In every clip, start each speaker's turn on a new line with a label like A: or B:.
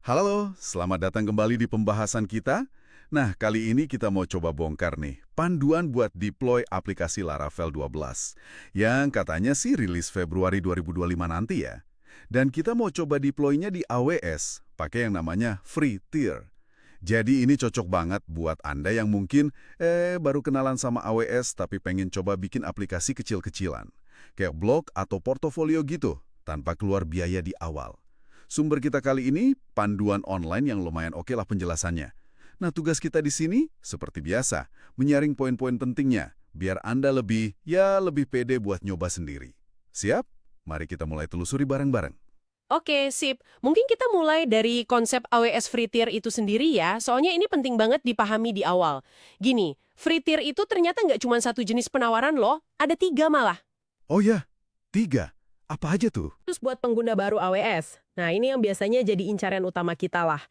A: Halo, selamat datang kembali di pembahasan kita. Nah, kali ini kita mau coba bongkar nih, panduan buat deploy aplikasi Laravel 12, yang katanya sih rilis Februari 2025 nanti ya. Dan kita mau coba deploy-nya di AWS, pakai yang namanya free tier. Jadi ini cocok banget buat Anda yang mungkin baru kenalan sama AWS tapi pengen coba bikin aplikasi kecil-kecilan. Kayak blog atau portofolio gitu, tanpa keluar biaya di awal. Sumber kita kali ini, panduan online yang lumayan oke lah penjelasannya. Nah, tugas kita di sini, seperti biasa, menyaring poin-poin pentingnya, biar Anda lebih pede buat nyoba sendiri. Siap? Mari kita mulai telusuri bareng-bareng.
B: Oke, sip. Mungkin kita mulai dari konsep AWS Free Tier itu sendiri ya, soalnya ini penting banget dipahami di awal. Gini, Free Tier itu ternyata nggak cuma satu jenis penawaran loh, ada 3 malah.
A: Oh ya, 3. Apa aja tuh?
B: Terus buat pengguna baru AWS. Nah, ini yang biasanya jadi incaran utama kita lah.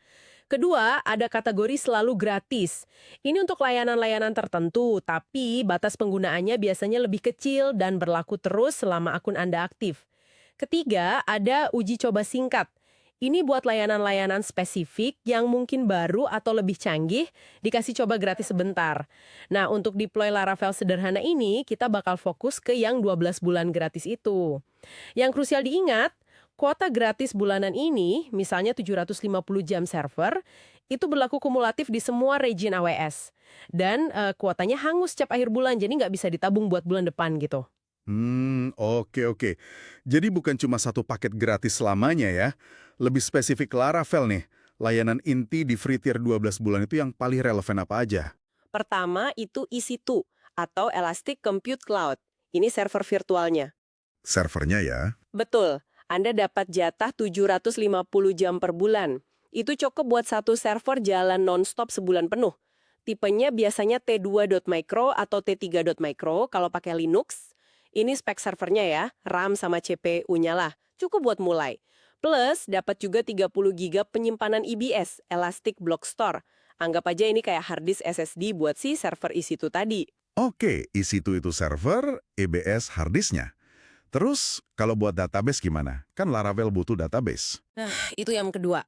B: Kedua, ada kategori selalu gratis. Ini untuk layanan-layanan tertentu, tapi batas penggunaannya biasanya lebih kecil dan berlaku terus selama akun Anda aktif. Ketiga, ada uji coba singkat. Ini buat layanan-layanan spesifik yang mungkin baru atau lebih canggih, dikasih coba gratis sebentar. Nah, untuk deploy Laravel sederhana ini, kita bakal fokus ke yang 12 bulan gratis itu. Yang krusial diingat, kuota gratis bulanan ini, misalnya 750 jam server, itu berlaku kumulatif di semua region AWS. Dan kuotanya hangus setiap akhir bulan, jadi nggak bisa ditabung buat bulan depan gitu.
A: Oke. Jadi bukan cuma satu paket gratis selamanya ya. Lebih spesifik Laravel nih. Layanan inti di free tier 12 bulan itu yang paling relevan apa aja?
B: Pertama itu EC2 atau Elastic Compute Cloud. Ini server virtualnya.
A: Servernya ya.
B: Betul, Anda dapat jatah 750 jam per bulan. Itu cukup buat satu server jalan non-stop sebulan penuh. Tipenya biasanya T2.micro atau T3.micro kalau pakai Linux. Ini spek servernya ya, RAM sama CPU-nya lah. Cukup buat mulai. Plus, dapat juga 30 GB penyimpanan EBS, Elastic Block Store. Anggap aja ini kayak hard disk SSD buat si server EC2 tadi.
A: Oke, EC2 itu server, EBS harddisknya. Terus, kalau buat database gimana? Kan Laravel butuh database.
B: Itu yang kedua.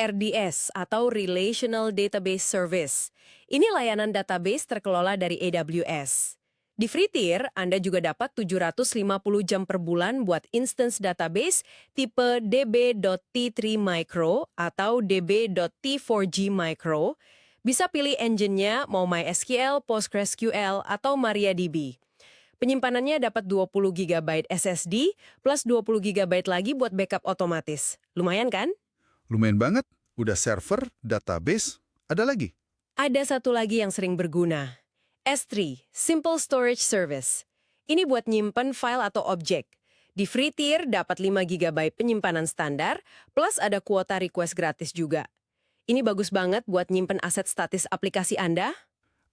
B: RDS atau Relational Database Service. Ini layanan database terkelola dari AWS. Di free tier, Anda juga dapat 750 jam per bulan buat instance database tipe db.t3 micro atau db.t4g micro. Bisa pilih engine-nya mau MySQL, PostgreSQL, atau MariaDB. Penyimpanannya dapat 20 GB SSD plus 20 GB lagi buat backup otomatis. Lumayan kan?
A: Lumayan banget. Udah server, database, ada lagi.
B: Ada satu lagi yang sering berguna. S3, Simple Storage Service. Ini buat nyimpen file atau objek. Di free tier dapat 5 GB penyimpanan standar, plus ada kuota request gratis juga. Ini bagus banget buat nyimpen aset statis aplikasi Anda.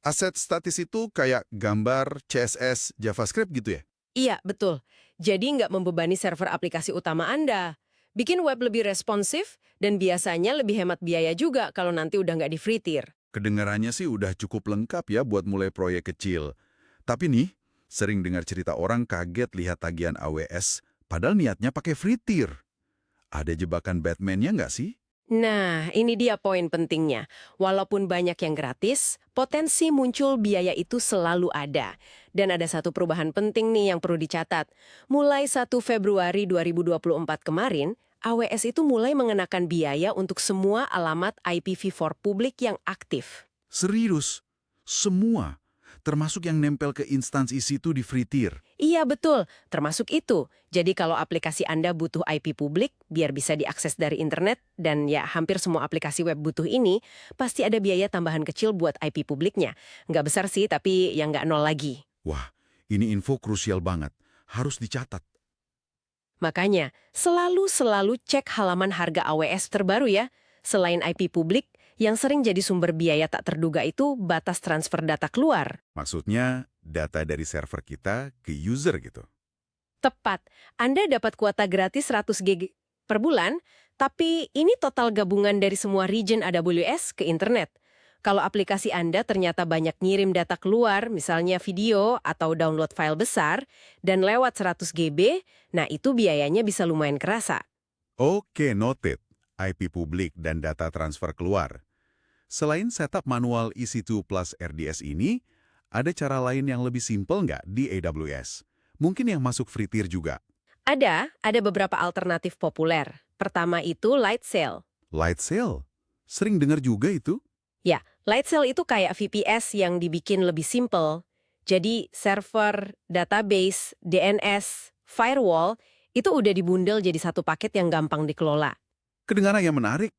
A: Aset statis itu kayak gambar, CSS, JavaScript gitu ya?
B: Iya, betul. Jadi nggak membebani server aplikasi utama Anda. Bikin web lebih responsif, dan biasanya lebih hemat biaya juga kalau nanti udah nggak di free tier.
A: Kedengarannya sih udah cukup lengkap ya buat mulai proyek kecil. Tapi nih, sering dengar cerita orang kaget lihat tagihan AWS, padahal niatnya pakai free tier. Ada jebakan Batman-nya nggak sih?
B: Nah, ini dia poin pentingnya. Walaupun banyak yang gratis, potensi muncul biaya itu selalu ada. Dan ada satu perubahan penting nih yang perlu dicatat. Mulai 1 Februari 2024 kemarin, AWS itu mulai mengenakan biaya untuk semua alamat IPv4 publik yang aktif.
A: Serius? Semua? Termasuk yang nempel ke instansi situ di free tier?
B: Iya betul, termasuk itu. Jadi kalau aplikasi Anda butuh IP publik, biar bisa diakses dari internet, dan ya hampir semua aplikasi web butuh ini, pasti ada biaya tambahan kecil buat IP publiknya. Nggak besar sih, tapi yang nggak nol lagi.
A: Wah, ini info krusial banget. Harus dicatat.
B: Makanya, selalu cek halaman harga AWS terbaru ya. Selain IP publik, yang sering jadi sumber biaya tak terduga itu batas transfer data keluar.
A: Maksudnya, data dari server kita ke user gitu.
B: Tepat, Anda dapat kuota gratis 100 GB per bulan, tapi ini total gabungan dari semua region AWS ke internet. Kalau aplikasi Anda ternyata banyak ngirim data keluar, misalnya video atau download file besar, dan lewat 100 GB, nah itu biayanya bisa lumayan kerasa.
A: Oke, noted. IP publik dan data transfer keluar. Selain setup manual EC2 plus RDS ini, ada cara lain yang lebih simpel nggak di AWS? Mungkin yang masuk free tier juga.
B: Ada beberapa alternatif populer. Pertama itu Lightsail.
A: Lightsail? Sering dengar juga itu?
B: Ya, Lightsail itu kayak VPS yang dibikin lebih simple. Jadi server, database, DNS, firewall, itu udah dibundel jadi satu paket yang gampang dikelola.
A: Kedengaran yang menarik.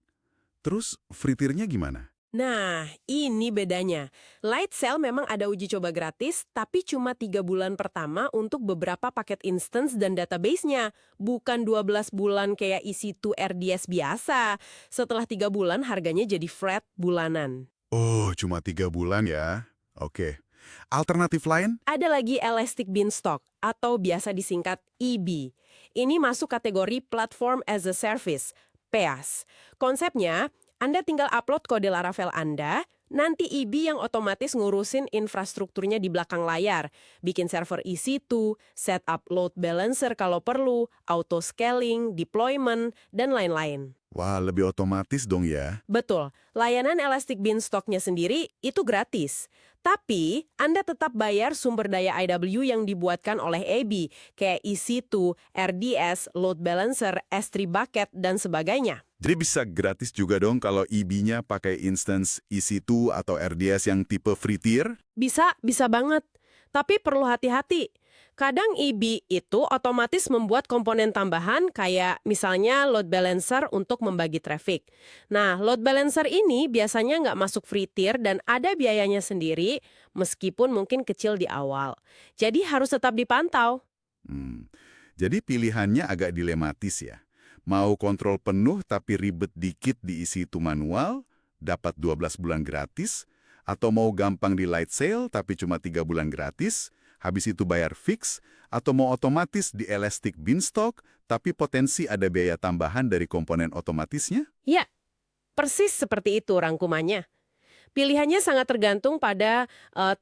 A: Terus free tier-nya gimana?
B: Nah, ini bedanya. Lightsail memang ada uji coba gratis, tapi cuma 3 bulan pertama untuk beberapa paket instance dan database-nya. Bukan 12 bulan kayak EC2 RDS biasa. Setelah 3 bulan, harganya jadi flat bulanan.
A: Oh, cuma 3 bulan ya. Oke. Alternatif lain?
B: Ada lagi Elastic Beanstalk, atau biasa disingkat EB. Ini masuk kategori Platform as a Service, PaaS. Konsepnya, Anda tinggal upload kode Laravel Anda, nanti EB yang otomatis ngurusin infrastrukturnya di belakang layar, bikin server EC2, setup load balancer kalau perlu, auto-scaling, deployment, dan lain-lain.
A: Wah, lebih otomatis dong ya.
B: Betul, layanan Elastic Beanstalk-nya sendiri itu gratis. Tapi, Anda tetap bayar sumber daya IW yang dibuatkan oleh AB, kayak EC2, RDS, Load Balancer, S3 Bucket, dan sebagainya.
A: Jadi bisa gratis juga dong kalau EB-nya pakai instance EC2 atau RDS yang tipe free tier?
B: Bisa banget. Tapi perlu hati-hati. Kadang EB itu otomatis membuat komponen tambahan kayak misalnya load balancer untuk membagi traffic. Nah, load balancer ini biasanya nggak masuk free tier dan ada biayanya sendiri meskipun mungkin kecil di awal. Jadi harus tetap dipantau.
A: Jadi pilihannya agak dilematis ya. Mau kontrol penuh tapi ribet dikit diisi itu manual, dapat 12 bulan gratis, atau mau gampang di Lightsail tapi cuma 3 bulan gratis, habis itu bayar fix, atau mau otomatis di Elastic Beanstalk, tapi potensi ada biaya tambahan dari komponen otomatisnya?
B: Ya, persis seperti itu rangkumannya. Pilihannya sangat tergantung pada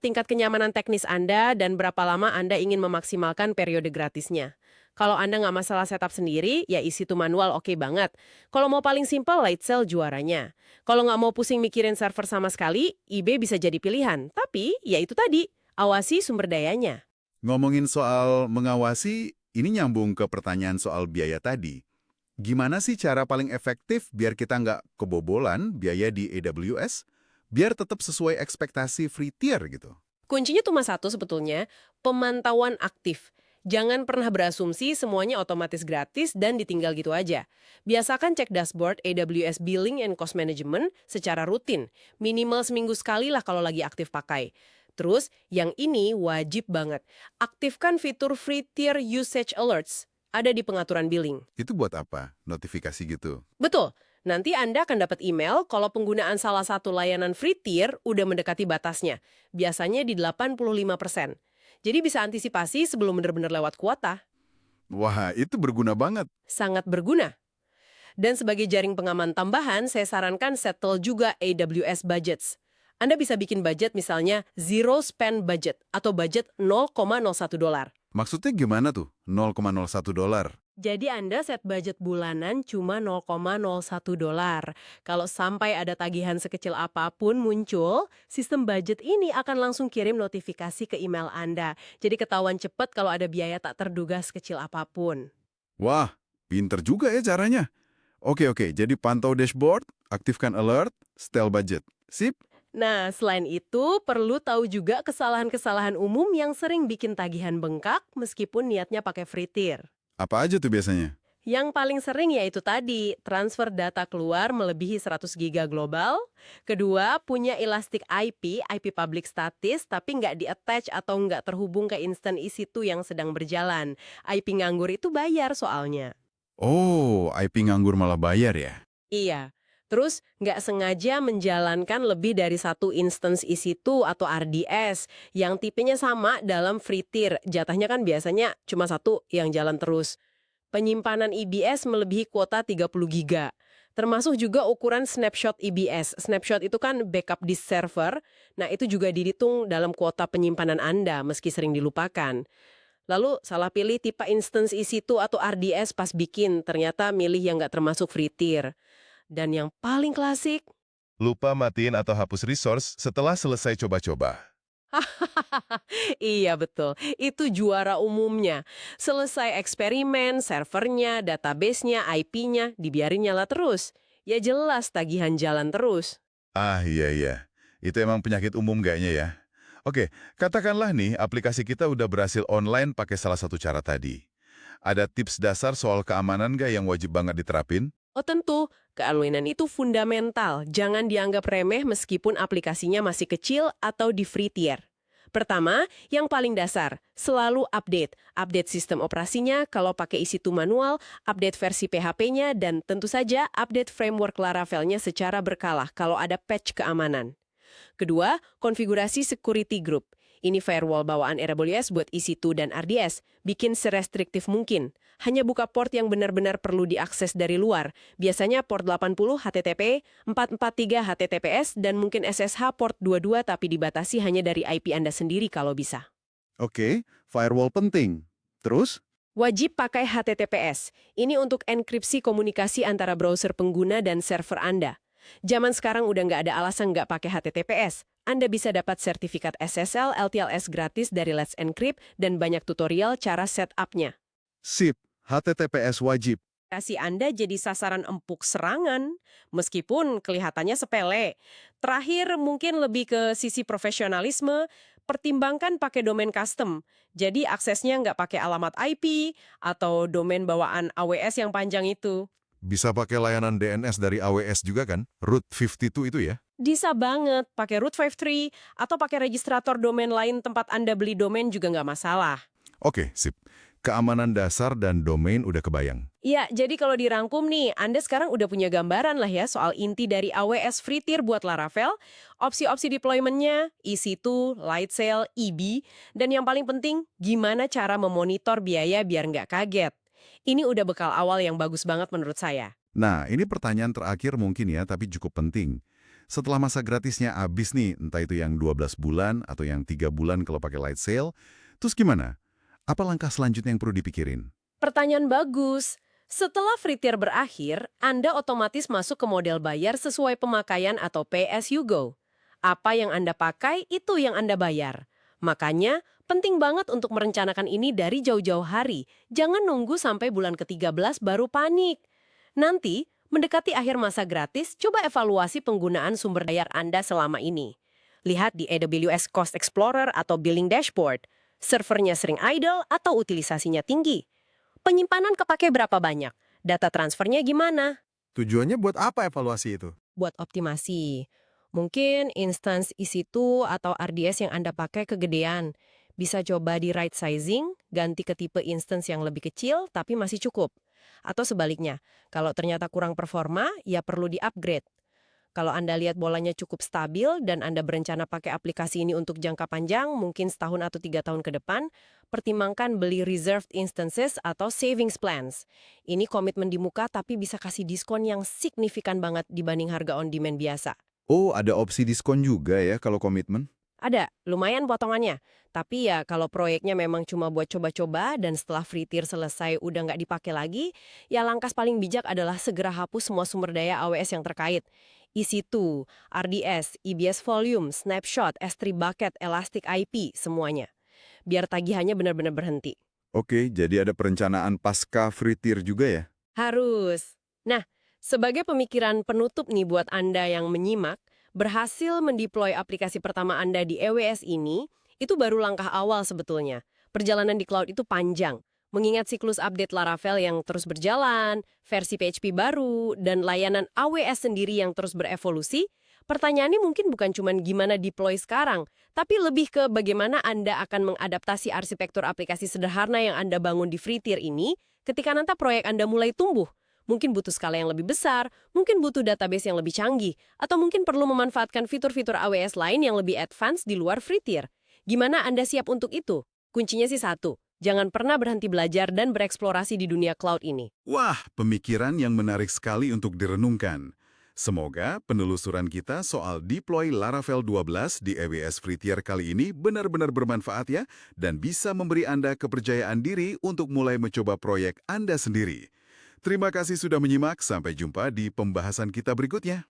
B: tingkat kenyamanan teknis Anda dan berapa lama Anda ingin memaksimalkan periode gratisnya. Kalau Anda nggak masalah setup sendiri, ya isi itu manual oke banget. Kalau mau paling simple, Lightsail juaranya. Kalau nggak mau pusing mikirin server sama sekali, eBay bisa jadi pilihan. Tapi, ya itu tadi, awasi sumber dayanya.
A: Ngomongin soal mengawasi, ini nyambung ke pertanyaan soal biaya tadi. Gimana sih cara paling efektif biar kita nggak kebobolan biaya di AWS? Biar tetap sesuai ekspektasi free tier gitu.
B: Kuncinya cuma satu sebetulnya, pemantauan aktif. Jangan pernah berasumsi semuanya otomatis gratis dan ditinggal gitu aja. Biasakan cek dashboard AWS Billing and Cost Management secara rutin. Minimal seminggu sekali lah kalau lagi aktif pakai. Terus, yang ini wajib banget. Aktifkan fitur free tier usage alerts. Ada di pengaturan billing.
A: Itu buat apa? Notifikasi gitu?
B: Betul. Nanti Anda akan dapat email kalau penggunaan salah satu layanan free tier udah mendekati batasnya. Biasanya di 85%. Jadi bisa antisipasi sebelum benar-benar lewat kuota.
A: Wah, itu berguna banget.
B: Sangat berguna. Dan sebagai jaring pengaman tambahan, saya sarankan settle juga AWS budgets. Anda bisa bikin budget misalnya zero spend budget atau budget $0,01.
A: Maksudnya gimana tuh? $0,01.
B: Jadi Anda set budget bulanan cuma $0,01. Kalau sampai ada tagihan sekecil apapun muncul, sistem budget ini akan langsung kirim notifikasi ke email Anda. Jadi ketahuan cepat kalau ada biaya tak terduga sekecil apapun.
A: Wah, pinter juga ya caranya. Oke, jadi pantau dashboard, aktifkan alert, setel budget. Sip?
B: Nah, selain itu, perlu tahu juga kesalahan-kesalahan umum yang sering bikin tagihan bengkak meskipun niatnya pakai free tier.
A: Apa aja tuh biasanya?
B: Yang paling sering yaitu tadi, transfer data keluar melebihi 100 giga global. Kedua, punya Elastic IP public status, tapi nggak di-attach atau nggak terhubung ke instant EC2 yang sedang berjalan. IP nganggur itu bayar soalnya.
A: Oh, IP nganggur malah bayar ya?
B: Iya. Terus, nggak sengaja menjalankan lebih dari satu instance EC2 atau RDS yang tipenya sama dalam free tier. Jatahnya kan biasanya cuma satu yang jalan terus. Penyimpanan EBS melebihi kuota 30 giga. Termasuk juga ukuran snapshot EBS. Snapshot itu kan backup disk server. Nah, itu juga dihitung dalam kuota penyimpanan Anda meski sering dilupakan. Lalu, salah pilih tipe instance EC2 atau RDS pas bikin, ternyata milih yang nggak termasuk free tier. Dan yang paling klasik,
C: Lupa matiin atau hapus resource setelah selesai coba-coba.
B: iya betul, itu juara umumnya. Selesai eksperimen, servernya, database-nya, IP-nya, dibiarin nyala terus. Ya jelas tagihan jalan terus.
A: Ah, iya, iya. Itu emang penyakit umum kayaknya ya. Oke, katakanlah nih aplikasi kita udah berhasil online pakai salah satu cara tadi. Ada tips dasar soal keamanan nggak yang wajib banget diterapin?
B: Oh tentu, keamanan itu fundamental. Jangan dianggap remeh meskipun aplikasinya masih kecil atau di free tier. Pertama, yang paling dasar, selalu update. Update sistem operasinya, kalau pakai EC2 manual, update versi PHP-nya, dan tentu saja update framework Laravel-nya secara berkala kalau ada patch keamanan. Kedua, konfigurasi security group. Ini firewall bawaan AWS buat EC2 dan RDS. Bikin serestriktif mungkin. Hanya buka port yang benar-benar perlu diakses dari luar. Biasanya port 80 HTTP, 443 HTTPS, dan mungkin SSH port 22 tapi dibatasi hanya dari IP Anda sendiri kalau bisa.
D: Oke, firewall penting. Terus?
B: Wajib pakai HTTPS. Ini untuk enkripsi komunikasi antara browser pengguna dan server Anda. Zaman sekarang udah nggak ada alasan nggak pakai HTTPS. Anda bisa dapat sertifikat SSL LTLS gratis dari Let's Encrypt dan banyak tutorial cara setup-nya.
D: Sip, HTTPS wajib.
B: Aplikasi Anda jadi sasaran empuk serangan, meskipun kelihatannya sepele. Terakhir, mungkin lebih ke sisi profesionalisme, pertimbangkan pakai domain custom. Jadi aksesnya nggak pakai alamat IP atau domain bawaan AWS yang panjang itu.
C: Bisa pakai layanan DNS dari AWS juga kan? Root 52 itu ya?
B: Bisa banget, pakai Root 53 atau pakai registrator domain lain tempat Anda beli domain juga nggak masalah.
A: Oke, sip. Keamanan dasar dan domain udah kebayang.
B: Iya, jadi kalau dirangkum nih, Anda sekarang udah punya gambaran lah ya soal inti dari AWS Free Tier buat Laravel, opsi-opsi deployment-nya, EC2, Lightsail, EB, dan yang paling penting, gimana cara memonitor biaya biar nggak kaget. Ini udah bekal awal yang bagus banget menurut saya.
A: Nah, ini pertanyaan terakhir mungkin ya, tapi cukup penting. Setelah masa gratisnya habis nih, entah itu yang 12 bulan atau yang 3 bulan kalau pakai light sale, terus gimana? Apa langkah selanjutnya yang perlu dipikirin?
B: Pertanyaan bagus. Setelah free tier berakhir, Anda otomatis masuk ke model bayar sesuai pemakaian atau pay as you go. Apa yang Anda pakai, itu yang Anda bayar. Makanya, penting banget untuk merencanakan ini dari jauh-jauh hari. Jangan nunggu sampai bulan ke-13 baru panik. Nanti, mendekati akhir masa gratis, coba evaluasi penggunaan sumber daya Anda selama ini. Lihat di AWS Cost Explorer atau Billing Dashboard. Servernya sering idle atau utilisasinya tinggi. Penyimpanan kepake berapa banyak? Data transfernya gimana?
D: Tujuannya buat apa evaluasi itu?
B: Buat optimasi. Mungkin instance EC2 atau RDS yang Anda pakai kegedean. Bisa coba di right sizing, ganti ke tipe instance yang lebih kecil tapi masih cukup. Atau sebaliknya, kalau ternyata kurang performa, ya perlu di-upgrade. Kalau Anda lihat bolanya cukup stabil dan Anda berencana pakai aplikasi ini untuk jangka panjang, mungkin setahun atau 3 tahun ke depan, pertimbangkan beli reserved instances atau savings plans. Ini komitmen di muka tapi bisa kasih diskon yang signifikan banget dibanding harga on demand biasa.
D: Oh, ada opsi diskon juga ya kalau komitmen?
B: Ada, lumayan potongannya. Tapi ya kalau proyeknya memang cuma buat coba-coba dan setelah free tier selesai udah nggak dipakai lagi, ya langkah paling bijak adalah segera hapus semua sumber daya AWS yang terkait. EC2, RDS, EBS Volume, Snapshot, S3 Bucket, Elastic IP, semuanya. Biar tagihannya benar-benar berhenti.
D: Oke, jadi ada perencanaan pasca free tier juga ya?
B: Harus. Nah, sebagai pemikiran penutup nih buat Anda yang menyimak, berhasil mendeploy aplikasi pertama Anda di AWS ini, itu baru langkah awal sebetulnya. Perjalanan di cloud itu panjang. Mengingat siklus update Laravel yang terus berjalan, versi PHP baru, dan layanan AWS sendiri yang terus berevolusi, pertanyaannya mungkin bukan cuma gimana deploy sekarang, tapi lebih ke bagaimana Anda akan mengadaptasi arsitektur aplikasi sederhana yang Anda bangun di free tier ini ketika nanti proyek Anda mulai tumbuh. Mungkin butuh skala yang lebih besar, mungkin butuh database yang lebih canggih, atau mungkin perlu memanfaatkan fitur-fitur AWS lain yang lebih advance di luar free tier. Gimana Anda siap untuk itu? Kuncinya sih satu. Jangan pernah berhenti belajar dan bereksplorasi di dunia cloud ini.
A: Wah, pemikiran yang menarik sekali untuk direnungkan. Semoga penelusuran kita soal deploy Laravel 12 di AWS Free Tier kali ini benar-benar bermanfaat ya, dan bisa memberi Anda kepercayaan diri untuk mulai mencoba proyek Anda sendiri. Terima kasih sudah menyimak, sampai jumpa di pembahasan kita berikutnya.